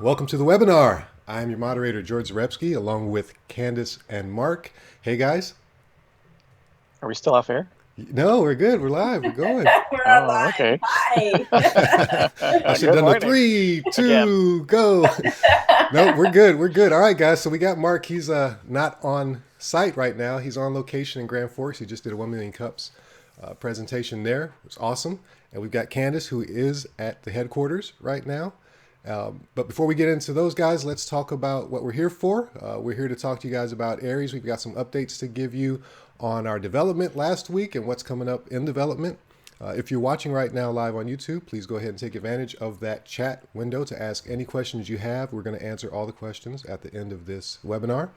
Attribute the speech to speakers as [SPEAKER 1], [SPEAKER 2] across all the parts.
[SPEAKER 1] Welcome to the webinar. I'm your moderator, George Zarepsky, along with Candace and Mark. Hey, guys.
[SPEAKER 2] Are we still off air?
[SPEAKER 1] No, we're good. We're live. We're going.
[SPEAKER 3] We're
[SPEAKER 2] Oh,
[SPEAKER 3] alive.
[SPEAKER 2] okay.
[SPEAKER 3] Hi.
[SPEAKER 1] I should have
[SPEAKER 2] Good
[SPEAKER 1] done the
[SPEAKER 2] morning.
[SPEAKER 1] 3, 2,
[SPEAKER 2] Again.
[SPEAKER 1] go. No, we're good. We're good. All right, guys. So we got Mark. He's not on site right now. He's on location in Grand Forks. He just did a 1 million cups presentation there. It was awesome. And we've got Candace, who is at the headquarters right now. But before we get into those guys, let's talk about what we're here for. We're here to talk to you guys about Aerēz. We've got some updates to give you on our development last week and what's coming up in development. If you're watching right now live on YouTube, please go ahead and take advantage of that chat window to ask any questions you have. We're going to answer all the questions at the end of this webinar.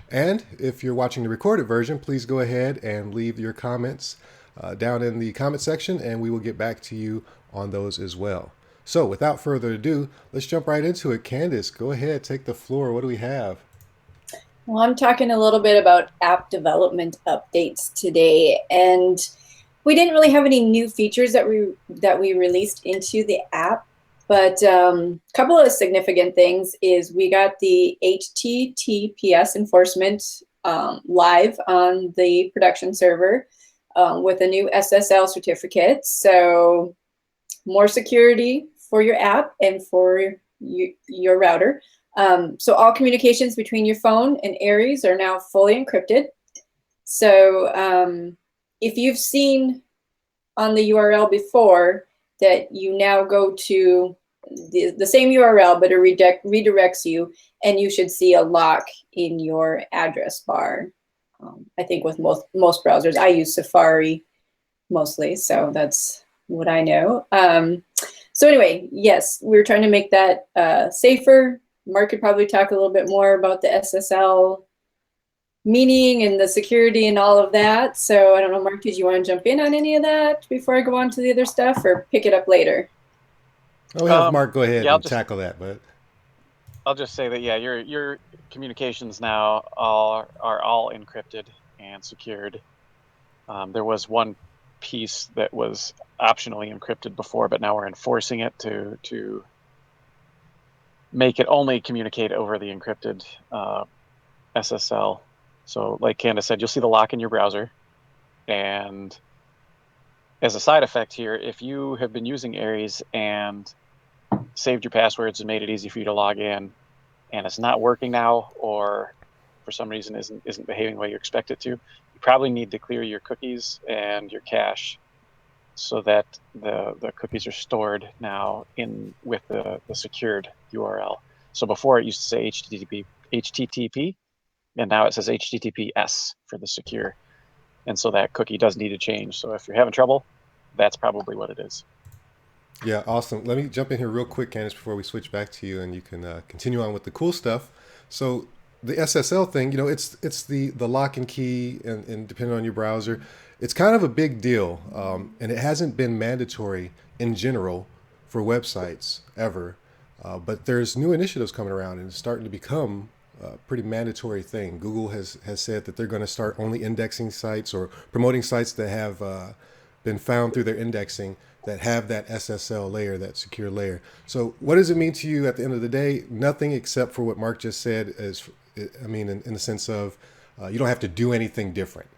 [SPEAKER 1] And if you're watching the recorded version, please go ahead and leave your comments down in the comment section, and we will get back to you on those as well. So without further ado, let's jump right into it. Candace, go ahead, take the floor. What do we have?
[SPEAKER 3] Well, I'm talking a little bit about app development updates today, and we didn't really have any new features that we released into the app, but a couple of significant things is we got the HTTPS enforcement live on the production server with a new SSL certificate. So more security for your app and for your router. So all communications between your phone and Aerēz are now fully encrypted. So if you've seen on the URL before that you now go to the same URL, but it redirects you, and you should see a lock in your address bar. I think with most browsers, I use Safari mostly, so that's what I know. So anyway, yes, we're trying to make that safer. Mark could probably talk a little bit more about the SSL meaning and the security and all of that. So I don't know, Mark, did you want to jump in on any of that before I go on to the other stuff, or pick it up later?
[SPEAKER 1] Oh, we have Mark go ahead
[SPEAKER 2] Yeah,
[SPEAKER 1] and tackle that. But
[SPEAKER 2] I'll just say that your communications now are all encrypted and secured. There was one piece that was optionally encrypted before, but now we're enforcing it to make it only communicate over the encrypted SSL. So like Candace said, you'll see the lock in your browser. And as a side effect here, if you have been using Aerēz and saved your passwords and made it easy for you to log in, and it's not working now, or for some reason isn't behaving the way you expect it to, you probably need to clear your cookies and your cache so that the cookies are stored now with the secured URL. So before it used to say HTTP, and now it says HTTPS for the secure. And so that cookie does need to change. So if you're having trouble, that's probably what it is.
[SPEAKER 1] yeah, awesome. Let me jump in here real quick, Candace, before we switch back to you, and you can continue on with the cool stuff. So the SSL thing, it's the lock and key, and depending on your browser, it's kind of a big deal, and it hasn't been mandatory in general for websites ever. But there's new initiatives coming around, and it's starting to become a pretty mandatory thing. Google has said that they're going to start only indexing sites or promoting sites that have been found through their indexing that have that SSL layer, that secure layer. So what does it mean to you at the end of the day? Nothing except for what Mark just said in the sense of you don't have to do anything different.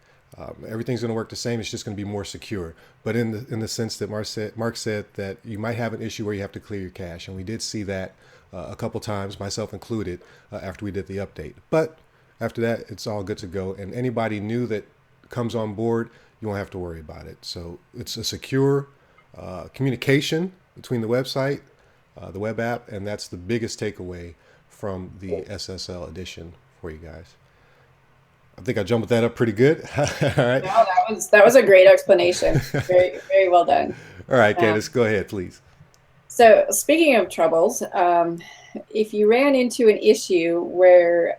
[SPEAKER 1] Everything's going to work the same. It's just going to be more secure. But in the sense that Mark said that you might have an issue where you have to clear your cache, and we did see that a couple times, myself included, after we did the update. But after that, it's all good to go. And anybody new that comes on board, you won't have to worry about it. So it's a secure communication between the website, the web app, and that's the biggest takeaway from the SSL edition for you guys. I think I jumped that up pretty good. All right.
[SPEAKER 3] No, that was a great explanation. Very, very well done.
[SPEAKER 1] All right, Candace, go ahead, please.
[SPEAKER 3] So speaking of troubles, if you ran into an issue where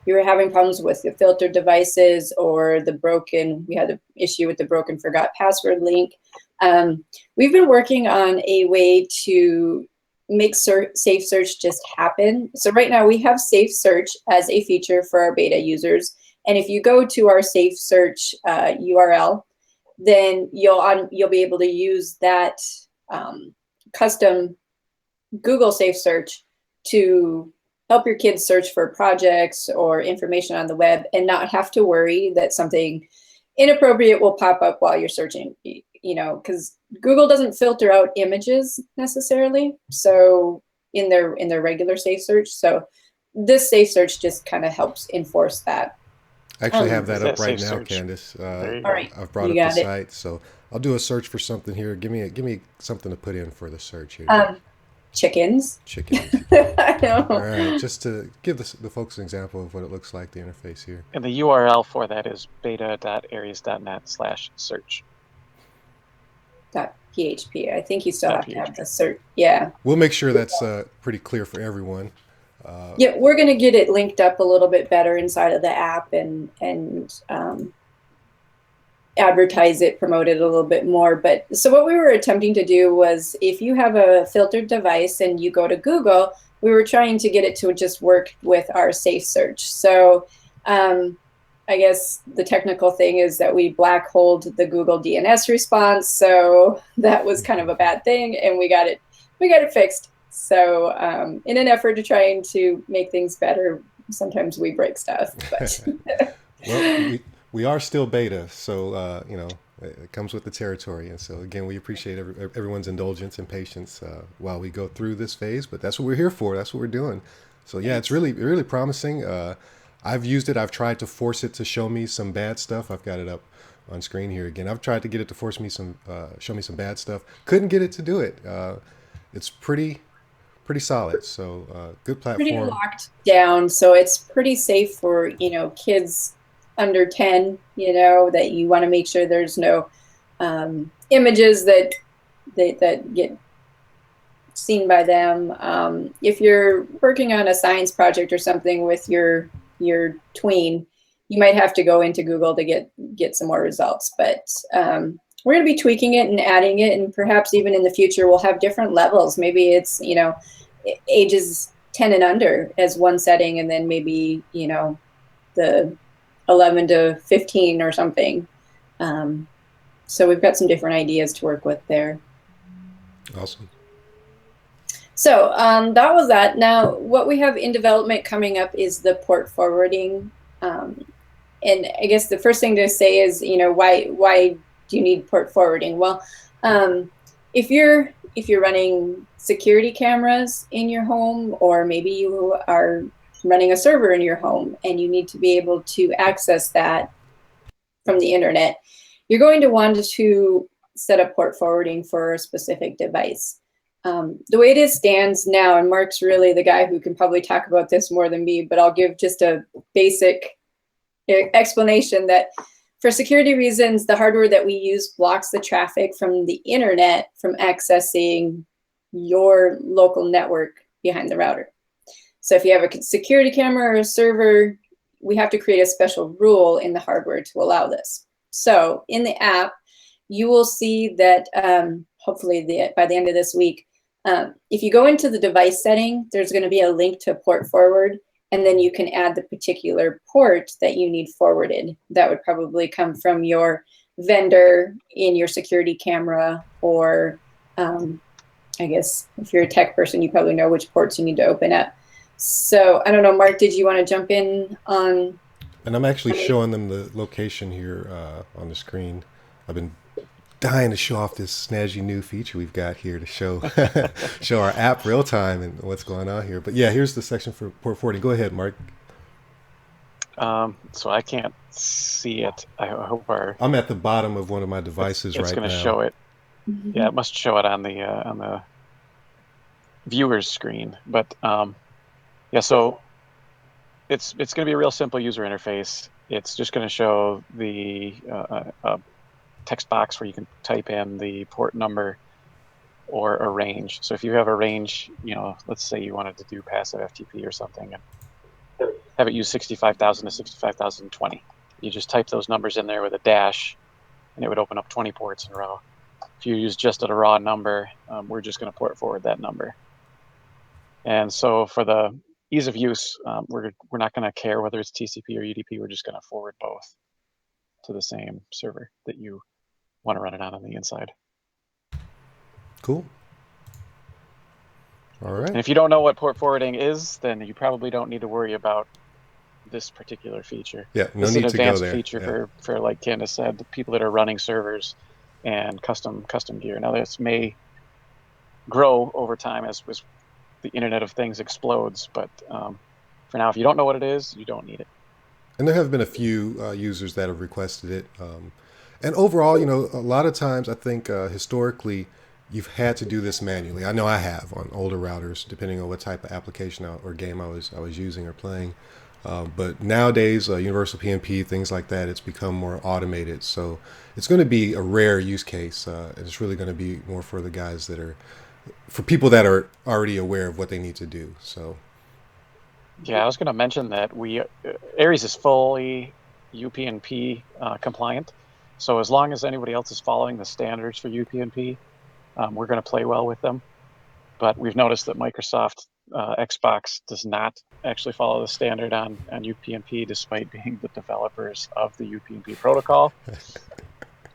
[SPEAKER 3] you were having problems with the filtered devices or we had an issue with the broken forgot password link, we've been working on a way to make safe search just happen. So right now we have safe search as a feature for our beta users. And if you go to our safe search URL, then you'll be able to use that custom Google Safe Search to help your kids search for projects or information on the web and not have to worry that something inappropriate will pop up while you're searching, because Google doesn't filter out images necessarily. So in their regular safe search. So this safe search just kind of helps enforce that.
[SPEAKER 1] I actually have that up right
[SPEAKER 2] safe
[SPEAKER 1] now,
[SPEAKER 2] search.
[SPEAKER 1] Candace.
[SPEAKER 2] All
[SPEAKER 3] right.
[SPEAKER 1] I've brought
[SPEAKER 3] You
[SPEAKER 1] up the
[SPEAKER 3] got it.
[SPEAKER 1] site, so I'll do a search for something here. Give me something to put in for the search here.
[SPEAKER 3] Chickens.
[SPEAKER 1] Chickens.
[SPEAKER 3] I
[SPEAKER 1] All
[SPEAKER 3] know.
[SPEAKER 1] right, just to give the folks an example of what it looks like, the interface here.
[SPEAKER 2] And the URL for that is beta.aerēz.net/search.
[SPEAKER 3] .php. I think you still have to have
[SPEAKER 2] .php.
[SPEAKER 3] the search. Yeah.
[SPEAKER 1] We'll make sure that's pretty clear for everyone.
[SPEAKER 3] Yeah, we're going to get it linked up a little bit better inside of the app and advertise it, promote it a little bit more. But so what we were attempting to do was, if you have a filtered device and you go to Google, we were trying to get it to just work with our safe search. So I guess the technical thing is that we black holed the Google DNS response. So that was kind of a bad thing, and we got it fixed. So in an effort to trying to make things better, sometimes we break stuff. But
[SPEAKER 1] Well, we are still beta, so it comes with the territory. And so again, we appreciate everyone's indulgence and patience while we go through this phase. But that's what we're here for. That's what we're doing. So yeah, it's really promising. I've used it. I've tried to force it to show me some bad stuff. I've got it up on screen here again. I've tried to get it to show me some bad stuff. Couldn't get it to do it. It's pretty solid. So good platform.
[SPEAKER 3] pretty locked down, so it's pretty safe for kids under 10. That you want to make sure there's no images that get seen by them. If you're working on a science project or something with your tween, you might have to go into Google to get some more results. But we're going to be tweaking it and adding it, and perhaps even in the future we'll have different levels. Maybe it's ages 10 and under as one setting, and then maybe the 11 to 15 or something. So we've got some different ideas to work with there.
[SPEAKER 1] Awesome.
[SPEAKER 3] So that was that. Now, what we have in development coming up is the port forwarding. And I guess the first thing to say is, why do you need port forwarding? Well, if you're running security cameras in your home, or maybe you are running a server in your home and you need to be able to access that from the internet, you're going to want to set up port forwarding for a specific device. The way it stands now, and Mark's really the guy who can probably talk about this more than me, but I'll give just a basic explanation that for security reasons, the hardware that we use blocks the traffic from the internet from accessing your local network behind the router. So if you have a security camera or a server, we have to create a special rule in the hardware to allow this. So in the app, you will see that hopefully by the end of this week, if you go into the device setting, there's going to be a link to port forward, and then you can add the particular port that you need forwarded. That would probably come from your vendor in your security camera, or I guess if you're a tech person, you probably know which ports you need to open up. So I don't know, Mark, did you want to jump in on?
[SPEAKER 1] And I'm actually showing them the location here on the screen. I've been dying to show off this snazzy new feature we've got here to show show our app real time and what's going on here. But yeah, here's the section for port forwarding. Go ahead, Mark.
[SPEAKER 2] So I can't see it. I hope
[SPEAKER 1] I'm at the bottom of one of my devices right now.
[SPEAKER 2] It's going to show it. Mm-hmm. Yeah, it must show it on the viewer's screen. But yeah, so it's going to be a real simple user interface. It's just going to show the text box where you can type in the port number or a range. So if you have a range, let's say you wanted to do passive FTP or something and have it use 65,000 to 65,020. You just type those numbers in there with a dash, and it would open up 20 ports in a row. If you use just a raw number, we're just going to port forward that number. And so for the ease of use, we're not going to care whether it's TCP or UDP. We're just going to forward both to the same server that you want to run it on the inside.
[SPEAKER 1] Cool. All
[SPEAKER 2] And
[SPEAKER 1] right.
[SPEAKER 2] if you don't know what port forwarding is, then you probably don't need to worry about this particular feature.
[SPEAKER 1] Yeah, no
[SPEAKER 2] This is an
[SPEAKER 1] need to go
[SPEAKER 2] advanced
[SPEAKER 1] there.
[SPEAKER 2] feature
[SPEAKER 1] Yeah.
[SPEAKER 2] for like Candace said, the people that are running servers and custom gear. Now this may grow over time as the Internet of Things explodes, but for now, if you don't know what it is, you don't need it.
[SPEAKER 1] And there have been a few users that have requested it. And overall, a lot of times I think historically you've had to do this manually. I know I have on older routers, depending on what type of application or game I was using or playing. But nowadays, universal PnP, things like that, it's become more automated. So it's going to be a rare use case. And it's really going to be more for the guys for people that are already aware of what they need to do. So
[SPEAKER 2] Yeah, I was going to mention that Aerēz is fully UPnP compliant. So as long as anybody else is following the standards for UPnP, we're going to play well with them. But we've noticed that Microsoft Xbox does not actually follow the standard on UPnP, despite being the developers of the UPnP protocol.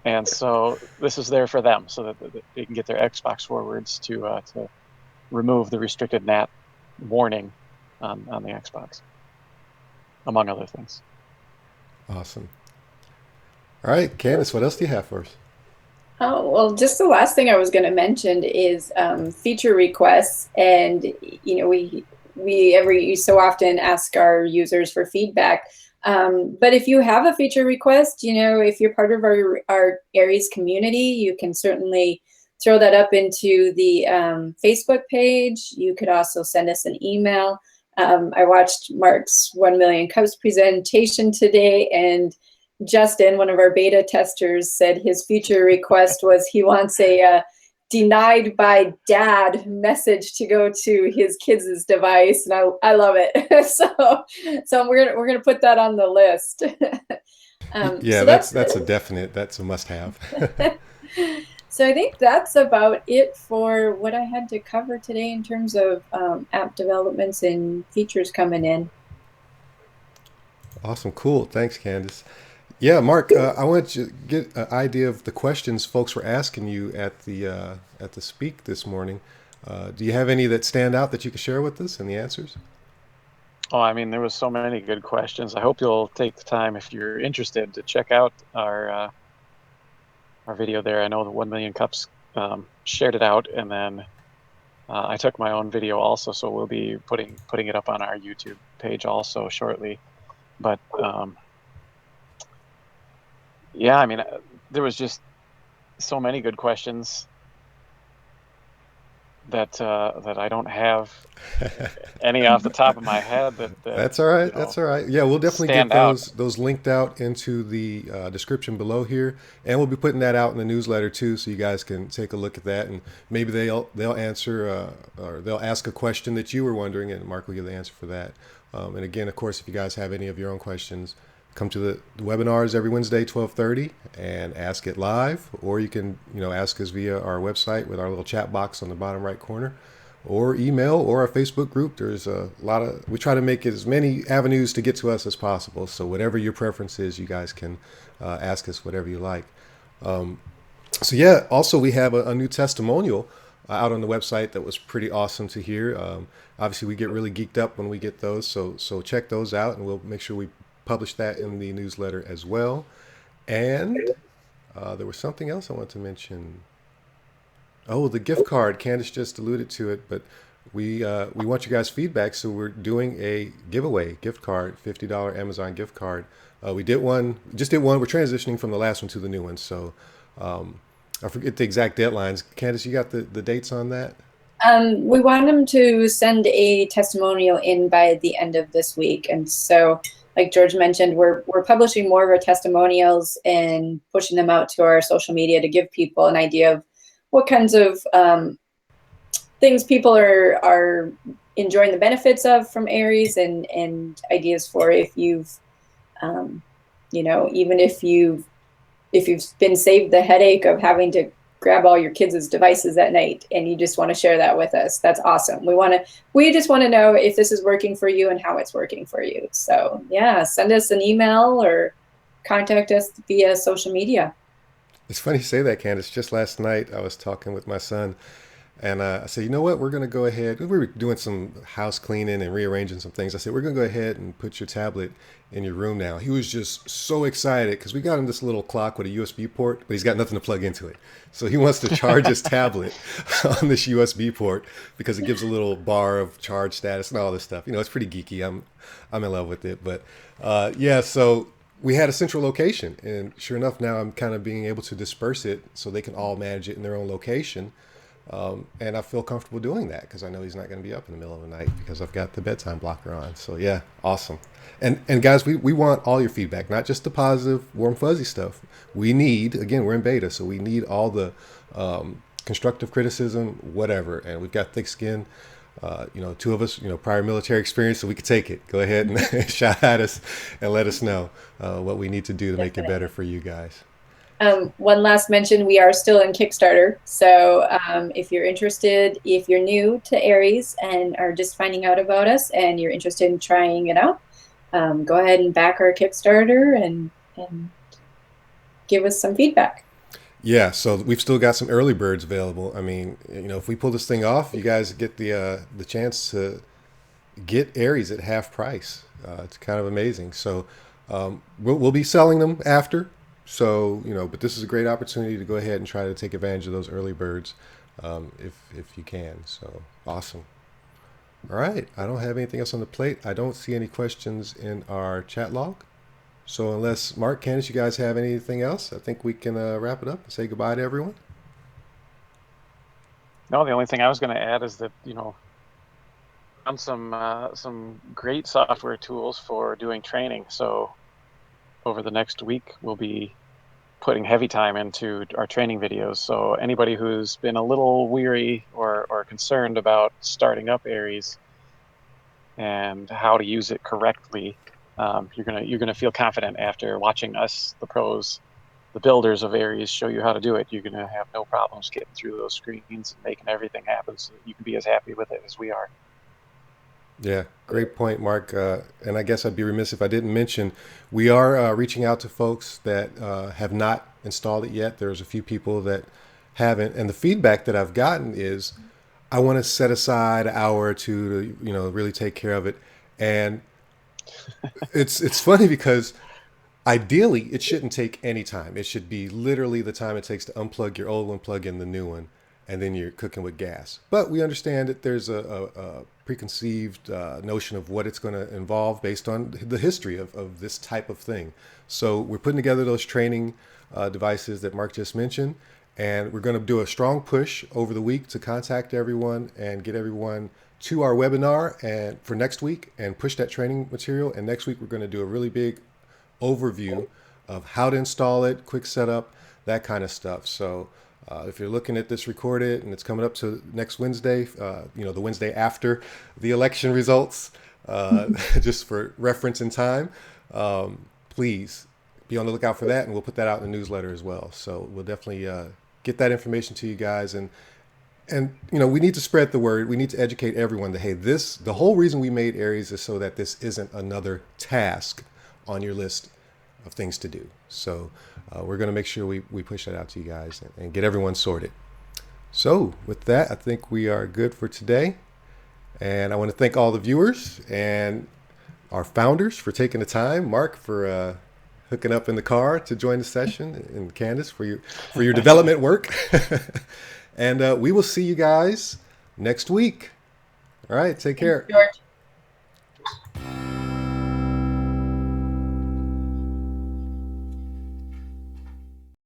[SPEAKER 2] And so this is there for them, so that they can get their Xbox forwards to remove the restricted NAT warning on the Xbox, among other things.
[SPEAKER 1] awesome. All right, Candace, what else do you have for us?
[SPEAKER 3] Oh, well, just the last thing I was going to mention is feature requests. And, we every so often ask our users for feedback. But if you have a feature request, if you're part of our Aerēz community, you can certainly throw that up into the Facebook page. You could also send us an email. I watched Mark's 1 Million Cups presentation today, and Justin, one of our beta testers, said his feature request was he wants a denied by dad message to go to his kids' device, and I love it. so we're gonna put that on the list.
[SPEAKER 1] Yeah,
[SPEAKER 3] So
[SPEAKER 1] that's a definite. That's a must-have.
[SPEAKER 3] So I think that's about it for what I had to cover today in terms of app developments and features coming in.
[SPEAKER 1] Awesome, cool. Thanks, Candace. Yeah, Mark, I wanted to get an idea of the questions folks were asking you at the speak this morning. Do you have any that stand out that you could share with us and the answers?
[SPEAKER 2] Oh, I mean, there was so many good questions. I hope you'll take the time, if you're interested, to check out our video there. I know the 1 Million Cups shared it out, and then I took my own video also, so we'll be putting it up on our YouTube page also shortly. But yeah, I mean, there was just so many good questions that I don't have any off the top of my head that
[SPEAKER 1] That's all right. That's all right. Yeah, we'll definitely get
[SPEAKER 2] stand out.
[SPEAKER 1] those linked out into the description below here, and we'll be putting that out in the newsletter too, so you guys can take a look at that, and maybe they'll answer or they'll ask a question that you were wondering, and Mark will give the answer for that. And again, of course, if you guys have any of your own questions, come to the webinars every Wednesday, 12:30, and ask it live, or you can ask us via our website with our little chat box on the bottom right corner, or email, or our Facebook group. There's a lot of, we try to make as many avenues to get to us as possible. So whatever your preference is, you guys can ask us whatever you like. So yeah, also we have a new testimonial out on the website that was pretty awesome to hear. Obviously, we get really geeked up when we get those, so check those out, and we'll make sure we publish that in the newsletter as well. And there was something else I wanted to mention. Oh, the gift card. Candace just alluded to it, but we want you guys' feedback, so we're doing a giveaway gift card, $50 Amazon gift card. We did one, just did one. We're transitioning from the last one to the new one, so I forget the exact deadlines. Candace, you got the dates on that?
[SPEAKER 3] We want them to send a testimonial in by the end of this week, and so, like George mentioned, we're publishing more of our testimonials and pushing them out to our social media to give people an idea of what kinds of things people are enjoying the benefits of from Aerēz, and ideas for if you've even if you've been saved the headache of having to grab all your kids' devices at night and you just want to share that with us, that's awesome. We just want to know if this is working for you and how it's working for you. So yeah, send us an email or contact us via social media.
[SPEAKER 1] It's funny you say that, Candace. Just last night I was talking with my son, And I said, you know what? We're going to go ahead. We were doing some house cleaning and rearranging some things. I said, we're going to go ahead and put your tablet in your room now. He was just so excited because we got him this little clock with a USB port, but he's got nothing to plug into it. So he wants to charge his tablet on this USB port because it gives a little bar of charge status and all this stuff. You know, it's pretty geeky. I'm in love with it. But yeah, so we had a central location. And sure enough, now I'm kind of being able to disperse it so they can all manage it in their own location. And I feel comfortable doing that because I know he's not going to be up in the middle of the night because I've got the bedtime blocker on. So yeah, awesome. And guys, we want all your feedback, not just the positive, warm, fuzzy stuff. We need, again, we're in beta, so we need all the constructive criticism, whatever. And we've got thick skin. You know, two of us, you know, prior military experience, so we could take it. Go ahead and shout at us and let us know what we need to do to make it better for you guys.
[SPEAKER 3] One last mention, we are still in Kickstarter. So if you're interested, if you're new to Aerēz and are just finding out about us and you're interested in trying it out, go ahead and back our Kickstarter and give us some feedback.
[SPEAKER 1] Yeah, so we've still got some early birds available. I mean, you know, if we pull this thing off, you guys get the chance to get Aerēz at half price. It's kind of amazing. So we'll be selling them after. So, you know, but this is a great opportunity to go ahead and try to take advantage of those early birds if you can. So awesome. All right. I don't have anything else on the plate. I don't see any questions in our chat log. So unless Mark, Candace, you guys have anything else, I think we can wrap it up and say goodbye to everyone.
[SPEAKER 2] No, the only thing I was going to add is that, you know, found some great software tools for doing training. So over the next week, we'll be putting heavy time into our training videos. So anybody who's been a little weary or concerned about starting up Aerēz and how to use it correctly, you're gonna feel confident after watching us, the pros, the builders of Aerēz, show you how to do it. You're gonna have no problems getting through those screens and making everything happen, so that you can be as happy with it as we are.
[SPEAKER 1] Yeah, great point, Mark. And I guess I'd be remiss if I didn't mention, we are reaching out to folks that have not installed it yet. There's a few people that haven't. And the feedback that I've gotten is, I want to set aside an hour or two to, you know, really take care of it. And it's funny because ideally it shouldn't take any time. It should be literally the time it takes to unplug your old one, plug in the new one, and then you're cooking with gas. But we understand that there's a preconceived notion of what it's going to involve based on the history of this type of thing. So we're putting together those training devices that Mark just mentioned, and we're going to do a strong push over the week to contact everyone and get everyone to our webinar and for next week and push that training material. And next week, we're going to do a really big overview of how to install it, quick setup, that kind of stuff. So if you're looking at this recorded and it's coming up to next Wednesday, you know, the Wednesday after the election results, just for reference in time, please be on the lookout for that. And we'll put that out in the newsletter as well. So we'll definitely get that information to you guys. And, you know, we need to spread the word. We need to educate everyone that, hey, the whole reason we made Aerēz is so that this isn't another task on your list of things to do. So we're going to make sure we push that out to you guys and get everyone sorted. So with that, I think we are good for today. And I want to thank all the viewers and our founders for taking the time. Mark for hooking up in the car to join the session, and Candace for your development work. And we will see you guys next week. All right, take care.
[SPEAKER 3] George.